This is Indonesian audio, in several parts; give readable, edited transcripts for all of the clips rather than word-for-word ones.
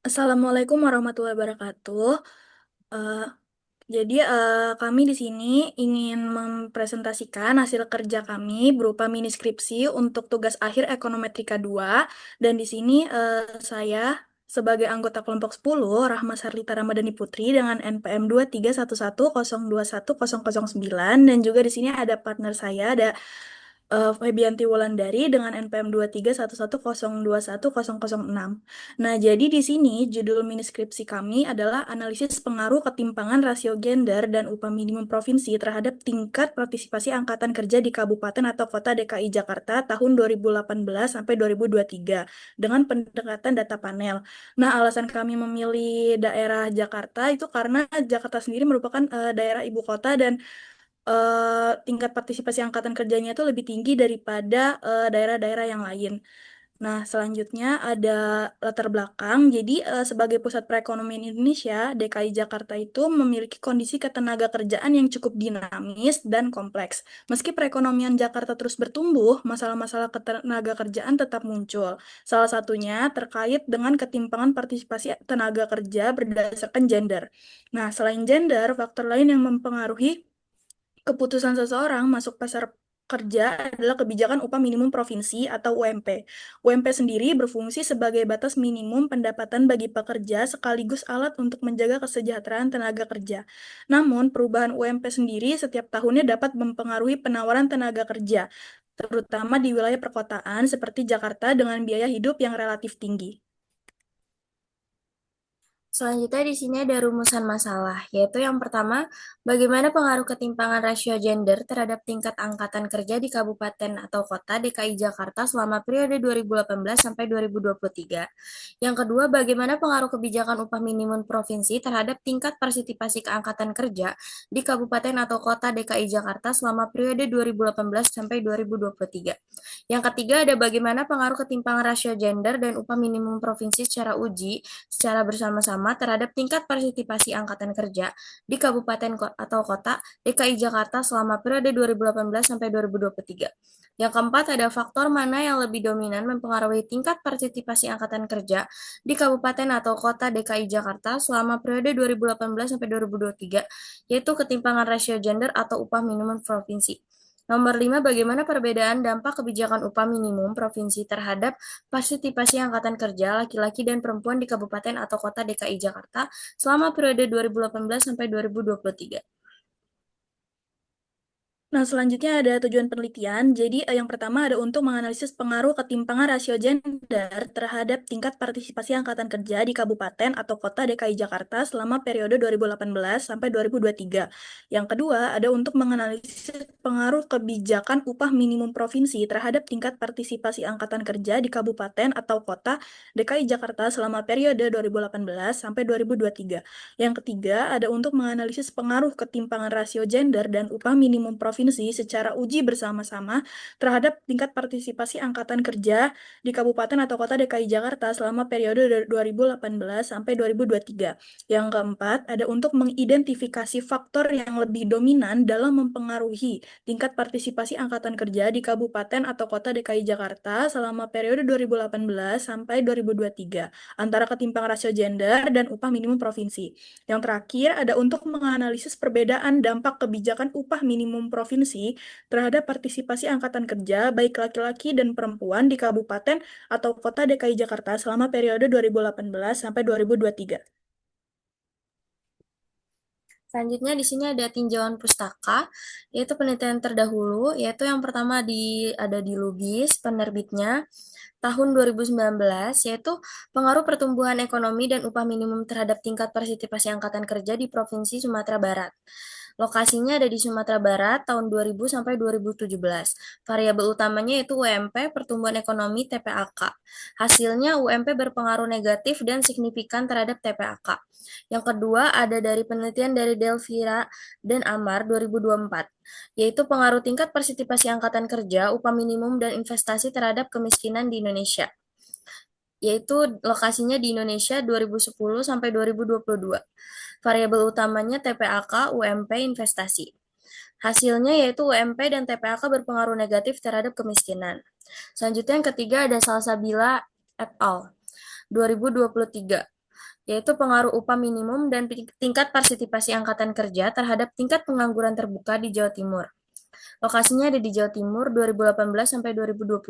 Assalamualaikum warahmatullahi wabarakatuh. Eh, kami di sini ingin mempresentasikan hasil kerja kami berupa mini skripsi untuk tugas akhir Ekonometrika 2. Dan di sini saya sebagai anggota kelompok 10, Rahma Sarlita Ramadhani Putri dengan NPM 23110210009, dan juga di sini ada partner saya, ada Febianti Wulandari dengan NPM 23110210006. Nah, jadi di sini judul mini skripsi kami adalah analisis pengaruh ketimpangan rasio gender dan upah minimum provinsi terhadap tingkat partisipasi angkatan kerja di kabupaten atau kota DKI Jakarta tahun 2018 sampai 2023 dengan pendekatan data panel. Nah, alasan kami memilih daerah Jakarta itu karena Jakarta sendiri merupakan daerah ibu kota, dan tingkat partisipasi angkatan kerjanya itu lebih tinggi daripada daerah-daerah yang lain. Nah, selanjutnya ada latar belakang. Jadi, sebagai pusat perekonomian Indonesia, DKI Jakarta itu memiliki kondisi ketenaga kerjaan yang cukup dinamis dan kompleks. Meski perekonomian Jakarta terus bertumbuh, masalah-masalah ketenaga kerjaan tetap muncul. Salah satunya terkait dengan ketimpangan partisipasi tenaga kerja berdasarkan gender. Nah, selain gender, faktor lain yang mempengaruhi keputusan seseorang masuk pasar kerja adalah kebijakan upah minimum provinsi atau UMP. UMP sendiri berfungsi sebagai batas minimum pendapatan bagi pekerja sekaligus alat untuk menjaga kesejahteraan tenaga kerja. Namun, perubahan UMP sendiri setiap tahunnya dapat mempengaruhi penawaran tenaga kerja, terutama di wilayah perkotaan seperti Jakarta dengan biaya hidup yang relatif tinggi. Selanjutnya di sini ada rumusan masalah, yaitu yang pertama, bagaimana pengaruh ketimpangan rasio gender terhadap tingkat angkatan kerja di kabupaten atau kota DKI Jakarta selama periode 2018 sampai 2023. Yang kedua, bagaimana pengaruh kebijakan upah minimum provinsi terhadap tingkat partisipasi keangkatan kerja di kabupaten atau kota DKI Jakarta selama periode 2018 sampai 2023. Yang ketiga, ada bagaimana pengaruh ketimpangan rasio gender dan upah minimum provinsi secara bersama-sama terhadap tingkat partisipasi angkatan kerja di kabupaten atau kota DKI Jakarta selama periode 2018 sampai 2023. Yang keempat, ada faktor mana yang lebih dominan mempengaruhi tingkat partisipasi angkatan kerja di kabupaten atau kota DKI Jakarta selama periode 2018 sampai 2023, yaitu ketimpangan rasio gender atau upah minimum provinsi. Nomor 5, bagaimana perbedaan dampak kebijakan upah minimum provinsi terhadap partisipasi angkatan kerja laki-laki dan perempuan di kabupaten atau kota DKI Jakarta selama periode 2018 sampai 2023. Nah, selanjutnya ada tujuan penelitian. Jadi, yang pertama ada untuk menganalisis pengaruh ketimpangan rasio gender terhadap tingkat partisipasi angkatan kerja di kabupaten atau kota DKI Jakarta selama periode 2018 sampai 2023. Yang kedua, ada untuk menganalisis pengaruh kebijakan upah minimum provinsi terhadap tingkat partisipasi angkatan kerja di kabupaten atau kota DKI Jakarta selama periode 2018 sampai 2023. Yang ketiga, ada untuk menganalisis pengaruh ketimpangan rasio gender dan upah minimum provinsi secara uji bersama-sama terhadap tingkat partisipasi angkatan kerja di kabupaten atau kota DKI Jakarta selama periode 2018 sampai 2023. Yang keempat, ada untuk mengidentifikasi faktor yang lebih dominan dalam mempengaruhi tingkat partisipasi angkatan kerja di kabupaten atau kota DKI Jakarta selama periode 2018 sampai 2023 antara ketimpangan rasio gender dan upah minimum provinsi. Yang terakhir, ada untuk menganalisis perbedaan dampak kebijakan upah minimum provinsi terhadap partisipasi angkatan kerja, baik laki-laki dan perempuan di kabupaten atau kota DKI Jakarta selama periode 2018 sampai 2023. Selanjutnya di sini ada tinjauan pustaka, yaitu penelitian terdahulu, yaitu yang pertama ada di Lubis, penerbitnya tahun 2019, yaitu pengaruh pertumbuhan ekonomi dan upah minimum terhadap tingkat partisipasi angkatan kerja di Provinsi Sumatera Barat. Lokasinya ada di Sumatera Barat tahun 2000 sampai 2017. Variabel utamanya yaitu UMP, pertumbuhan ekonomi, TPAK. Hasilnya UMP berpengaruh negatif dan signifikan terhadap TPAK. Yang kedua ada dari penelitian dari Delvira dan Amar 2024, yaitu pengaruh tingkat partisipasi angkatan kerja, upah minimum, dan investasi terhadap kemiskinan di Indonesia, yaitu lokasinya di Indonesia 2010 sampai 2022. Variabel utamanya TPAK, UMP, investasi. Hasilnya yaitu UMP dan TPAK berpengaruh negatif terhadap kemiskinan. Selanjutnya yang ketiga ada Salsabila et al. 2023. yaitu pengaruh upah minimum dan tingkat partisipasi angkatan kerja terhadap tingkat pengangguran terbuka di Jawa Timur. Lokasinya ada di Jawa Timur 2018 sampai 2022.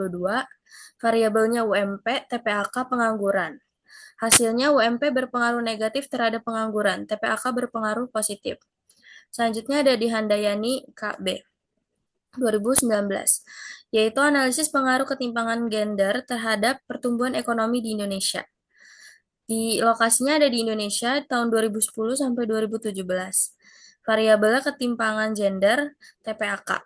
Variabelnya UMP, TPAK, pengangguran. Hasilnya UMP berpengaruh negatif terhadap pengangguran, TPAK berpengaruh positif. Selanjutnya ada di Handayani KB 2019, yaitu analisis pengaruh ketimpangan gender terhadap pertumbuhan ekonomi di Indonesia. Di lokasinya ada di Indonesia tahun 2010 sampai 2017. Variabelnya ketimpangan gender, TPAK.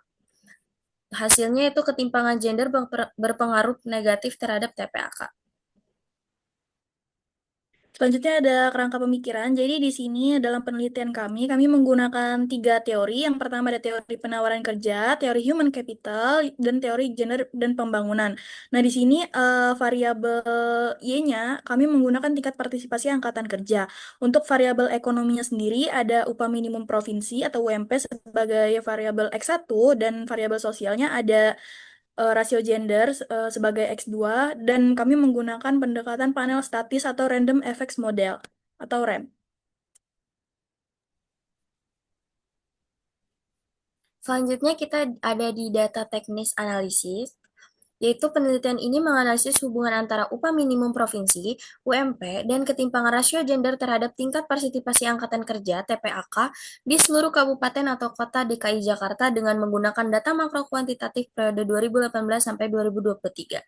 Hasilnya itu ketimpangan gender berpengaruh negatif terhadap TPAK. Selanjutnya ada kerangka pemikiran. Jadi di sini dalam penelitian kami menggunakan tiga teori. Yang pertama ada teori penawaran kerja, teori human capital, dan teori gender dan pembangunan. Nah di sini variabel Y-nya kami menggunakan tingkat partisipasi angkatan kerja. Untuk variabel ekonominya sendiri ada upah minimum provinsi atau UMP sebagai variabel X1 dan variabel sosialnya ada rasio gender sebagai X2 dan kami menggunakan pendekatan panel statis atau random effects model atau RAM. Selanjutnya kita ada di data teknis analisis, yaitu penelitian ini menganalisis hubungan antara upah minimum provinsi, UMP, dan ketimpangan rasio gender terhadap tingkat partisipasi angkatan kerja, TPAK, di seluruh kabupaten atau kota DKI Jakarta dengan menggunakan data makro kuantitatif periode 2018 sampai 2023.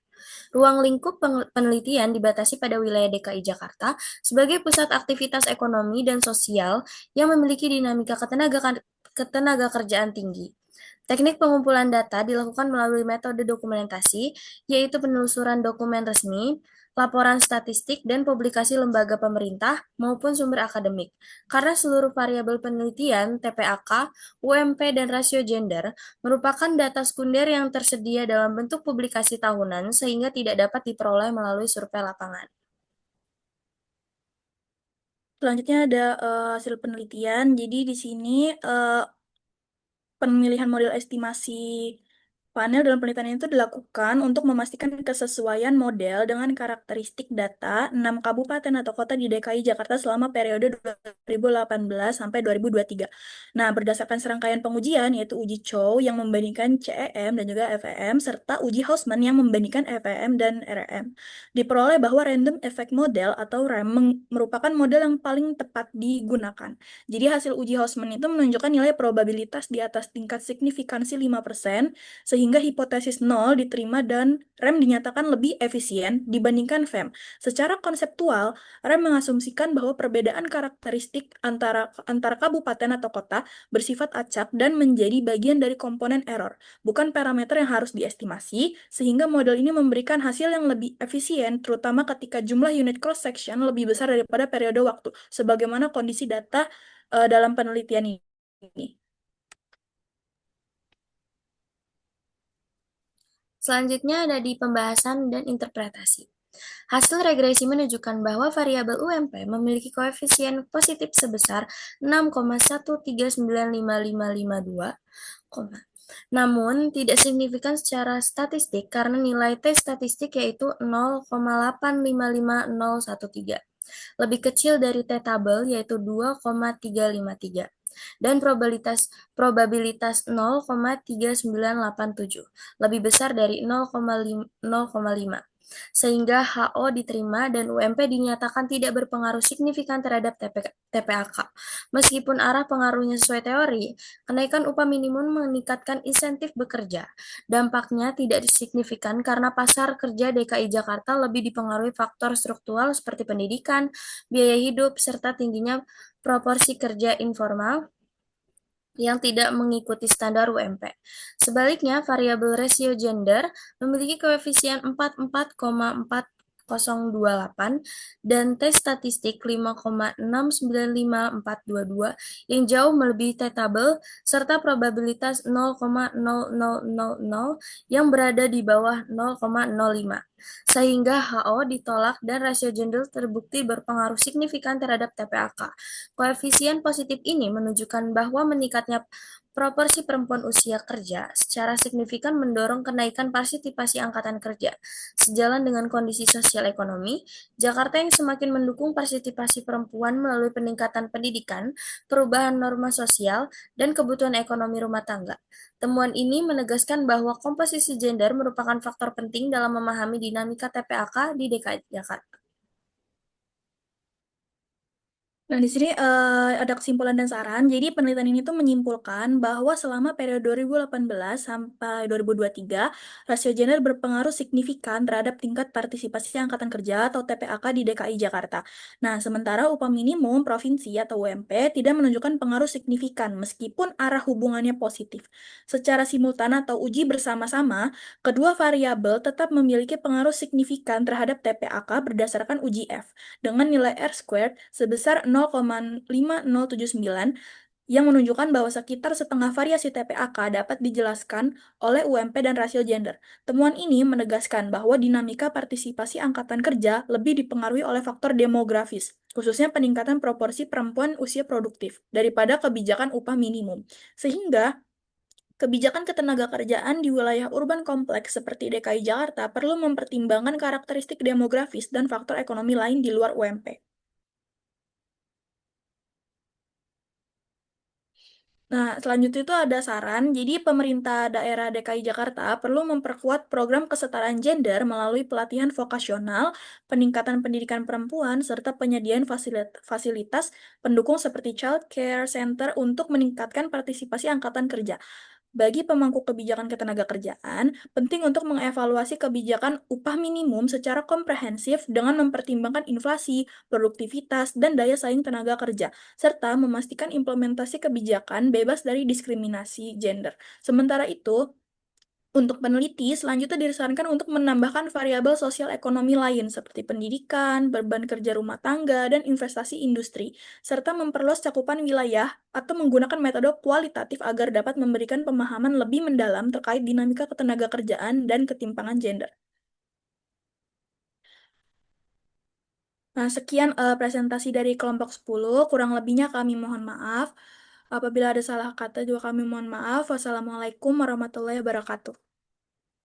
Ruang lingkup penelitian dibatasi pada wilayah DKI Jakarta sebagai pusat aktivitas ekonomi dan sosial yang memiliki dinamika ketenaga kerjaan tinggi. Teknik pengumpulan data dilakukan melalui metode dokumentasi, yaitu penelusuran dokumen resmi, laporan statistik, dan publikasi lembaga pemerintah maupun sumber akademik. Karena seluruh variabel penelitian, TPAK, UMP, dan rasio gender merupakan data sekunder yang tersedia dalam bentuk publikasi tahunan sehingga tidak dapat diperoleh melalui survei lapangan. Selanjutnya ada hasil penelitian. Jadi di sini pemilihan model estimasi panel dalam penelitian itu dilakukan untuk memastikan kesesuaian model dengan karakteristik data 6 kabupaten atau kota di DKI Jakarta selama periode 2018 sampai 2023. Nah, berdasarkan serangkaian pengujian yaitu uji Chow yang membandingkan CEM dan juga FEM serta uji Hausman yang membandingkan FEM dan REM. Diperoleh bahwa random effect model atau RAM merupakan model yang paling tepat digunakan. Jadi hasil uji Hausman itu menunjukkan nilai probabilitas di atas tingkat signifikansi 5%, sehingga hipotesis nol diterima dan RAM dinyatakan lebih efisien dibandingkan FEM. Secara konseptual, RAM mengasumsikan bahwa perbedaan karakteristik antara kabupaten atau kota bersifat acak dan menjadi bagian dari komponen error, bukan parameter yang harus diestimasi, sehingga model ini memberikan hasil yang lebih efisien, terutama ketika jumlah unit cross-section lebih besar daripada periode waktu, sebagaimana kondisi data dalam penelitian ini. Selanjutnya ada di pembahasan dan interpretasi. Hasil regresi menunjukkan bahwa variabel UMP memiliki koefisien positif sebesar 6,1395552, namun tidak signifikan secara statistik karena nilai T statistik yaitu 0,855013, lebih kecil dari T tabel yaitu 2,353 dan probabilitas 0,3987 lebih besar dari 0,5 sehingga HO diterima dan UMP dinyatakan tidak berpengaruh signifikan terhadap TPAK. Meskipun arah pengaruhnya sesuai teori, kenaikan upah minimum meningkatkan insentif bekerja. Dampaknya tidak signifikan karena pasar kerja DKI Jakarta lebih dipengaruhi faktor struktural seperti pendidikan, biaya hidup, serta tingginya proporsi kerja informal yang tidak mengikuti standar UMP. Sebaliknya, variabel rasio gender memiliki koefisien 44,4028 dan T statistik 5,695422 yang jauh melebihi T tabel serta probabilitas 0,0000 yang berada di bawah 0,05 sehingga HO ditolak dan rasio gender terbukti berpengaruh signifikan terhadap TPAK. Koefisien positif ini menunjukkan bahwa meningkatnya Proporsi perempuan usia kerja secara signifikan mendorong kenaikan partisipasi angkatan kerja. Sejalan dengan kondisi sosial ekonomi, Jakarta yang semakin mendukung partisipasi perempuan melalui peningkatan pendidikan, perubahan norma sosial, dan kebutuhan ekonomi rumah tangga. Temuan ini menegaskan bahwa komposisi gender merupakan faktor penting dalam memahami dinamika TPAK di DKI Jakarta. Nah, di sini ada kesimpulan dan saran. Jadi, penelitian ini tuh menyimpulkan bahwa selama periode 2018 sampai 2023, rasio gender berpengaruh signifikan terhadap tingkat partisipasi angkatan kerja atau TPAK di DKI Jakarta. Nah, sementara upah minimum provinsi atau UMP tidak menunjukkan pengaruh signifikan meskipun arah hubungannya positif. Secara simultan atau uji bersama-sama, kedua variabel tetap memiliki pengaruh signifikan terhadap TPAK berdasarkan uji F dengan nilai R squared sebesar 0,5079 yang menunjukkan bahwa sekitar setengah variasi TPAK dapat dijelaskan oleh UMP dan rasio gender. Temuan ini menegaskan bahwa dinamika partisipasi angkatan kerja lebih dipengaruhi oleh faktor demografis, khususnya peningkatan proporsi perempuan usia produktif, daripada kebijakan upah minimum. Sehingga kebijakan ketenagakerjaan di wilayah urban kompleks seperti DKI Jakarta perlu mempertimbangkan karakteristik demografis dan faktor ekonomi lain di luar UMP. Nah, selanjutnya itu ada saran, jadi pemerintah daerah DKI Jakarta perlu memperkuat program kesetaraan gender melalui pelatihan vokasional, peningkatan pendidikan perempuan, serta penyediaan fasilitas pendukung seperti child care center untuk meningkatkan partisipasi angkatan kerja. Bagi pemangku kebijakan ketenagakerjaan, penting untuk mengevaluasi kebijakan upah minimum secara komprehensif dengan mempertimbangkan inflasi, produktivitas, dan daya saing tenaga kerja, serta memastikan implementasi kebijakan bebas dari diskriminasi gender. Sementara itu, untuk peneliti, selanjutnya disarankan untuk menambahkan variabel sosial ekonomi lain seperti pendidikan, beban kerja rumah tangga, dan investasi industri, serta memperluas cakupan wilayah atau menggunakan metode kualitatif agar dapat memberikan pemahaman lebih mendalam terkait dinamika ketenagakerjaan dan ketimpangan gender. Nah, sekian presentasi dari kelompok 10, kurang lebihnya kami mohon maaf. Apabila ada salah kata juga kami mohon maaf. Wassalamualaikum warahmatullahi wabarakatuh.